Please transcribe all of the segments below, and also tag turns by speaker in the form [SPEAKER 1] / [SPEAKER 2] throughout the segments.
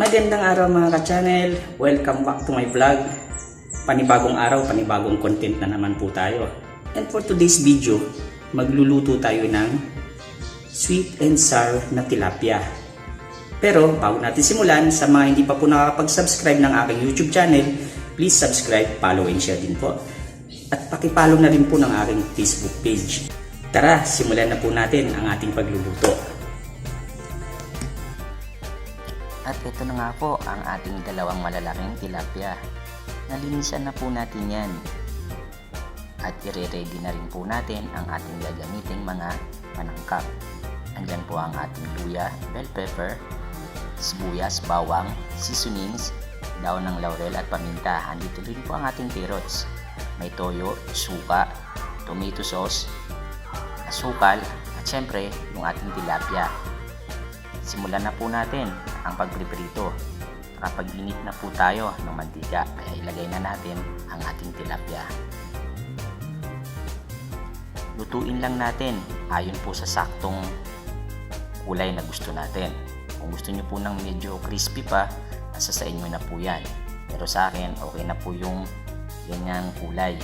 [SPEAKER 1] Magandang araw mga ka-channel, welcome back to my vlog. Panibagong araw, panibagong content na naman po tayo. And for today's video, magluluto tayo ng sweet and sour na tilapia. Pero bago natin simulan, sa mga hindi pa po nakakapag-subscribe ng aking YouTube channel, please subscribe, follow and share din po. At pakipollow na rin po ng aking Facebook page. Tara, simulan na po natin ang ating pagluluto.
[SPEAKER 2] At ito na nga po ang ating dalawang malalaking tilapia. Nalinisan na po natin yan. At i-ready na rin po natin ang ating gagamiting mga panangkap. Andyan po ang ating luya, bell pepper, sibuyas, bawang, seasonings, daon ng laurel at paminta. Andito rin po ang ating carrots. May toyo, suka, tomato sauce, asukal, at syempre yung ating tilapia. Simulan na po natin ang pagpriprito. Kapag init na po tayo ng mantika, kaya ilagay na natin ang ating tilapia. Lutuin lang natin ayon po sa saktong kulay na gusto natin. Kung gusto nyo po ng medyo crispy pa, nasa sa inyo na po yan. Pero sa akin, okay na po yung ganyang kulay.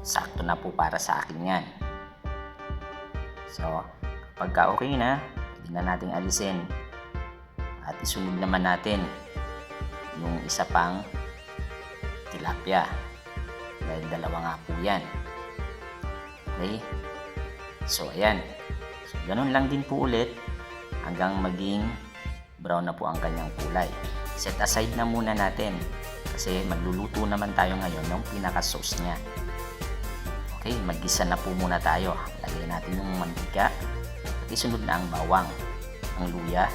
[SPEAKER 2] Sakto na po para sa akin yan. So, pagka okay na, pwede na nating alisin. At isunod naman natin yung isa pang tilapia. Dahil dalawa nga po yan. Okay? So, ayan. So, ganun lang din po ulit hanggang maging brown na po ang kanyang kulay. Set aside na muna natin kasi magluluto naman tayo ngayon ng pinaka-sauce niya. Okay, mag-gisa na po muna tayo. Lagay natin yung mantika. At isunod na ang bawang, ang luya,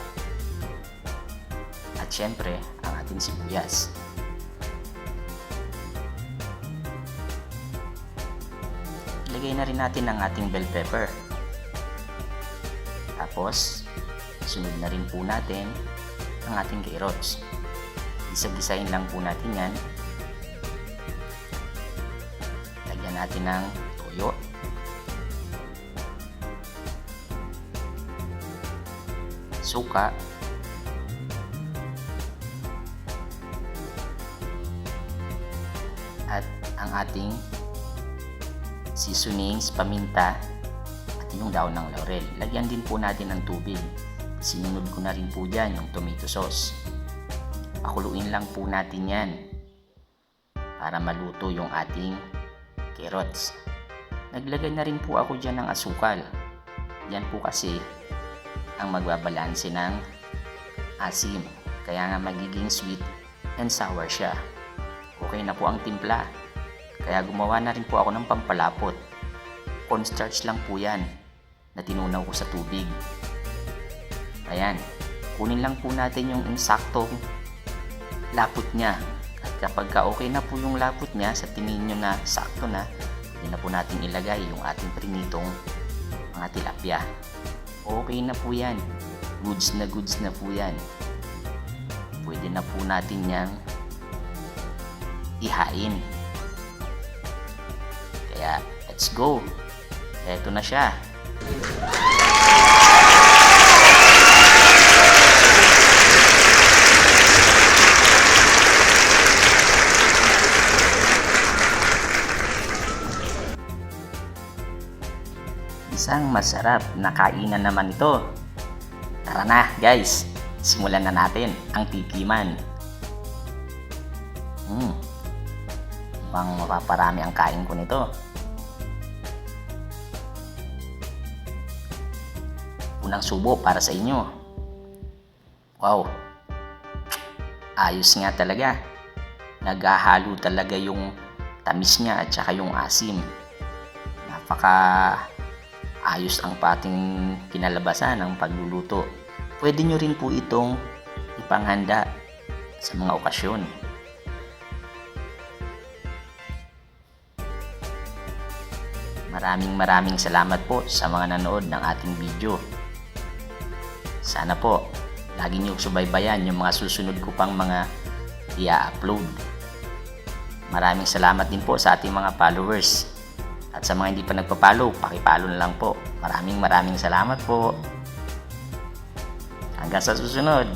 [SPEAKER 2] at syempre ang ating sibuyas. Ilagay na rin natin ang ating bell pepper. Tapos, sunod na rin po natin ang ating carrots. Gisa-gisain lang po natin yan. Lagyan natin ng toyo. Suka. At ang ating seasonings, paminta, at yung daon ng laurel. Lagyan din po natin ng tubig. Sinunod ko na rin po dyan yung tomato sauce. Pakuluin lang po natin yan para maluto yung ating carrots. Naglagay na rin po ako dyan ng asukal. Yan po kasi ang magbabalanse ng asim. Kaya nga magiging sweet and sour siya. Okay na po ang timpla. Kaya gumawa na rin po ako ng pampalapot. Cornstarch lang po yan na tinunaw ko sa tubig. Ayan. Kunin lang po natin yung insaktong lapot niya. At kapag okay na po yung lapot niya, sa tingin nyo na sakto na, pwede na po natin ilagay yung ating prinitong mga tilapia. Okay na po yan. Goods na po yan. Pwede na po natin yang ihain. Kaya, let's go. Eto na siya. Isang masarap na kainan naman ito. Tara na guys, simulan na natin ang tikiman. Mukhang mapaparami ang kain ko nito. Unang subo para sa inyo. Wow, ayos nga talaga. Naghahalo talaga yung tamis niya at saka yung asim. Napaka ayos ang pating kinalabasan ng pagluluto. Pwede nyo rin po itong ipanghanda sa mga okasyon. Maraming salamat po sa mga nanood ng ating video. Sana po lagi nyo subaybayan yung mga susunod ko pang mga i-upload. Maraming salamat din po sa ating mga followers. At sa mga hindi pa nagpa-follow, paki-follow na lang po. Maraming salamat po. Hanggang sa susunod.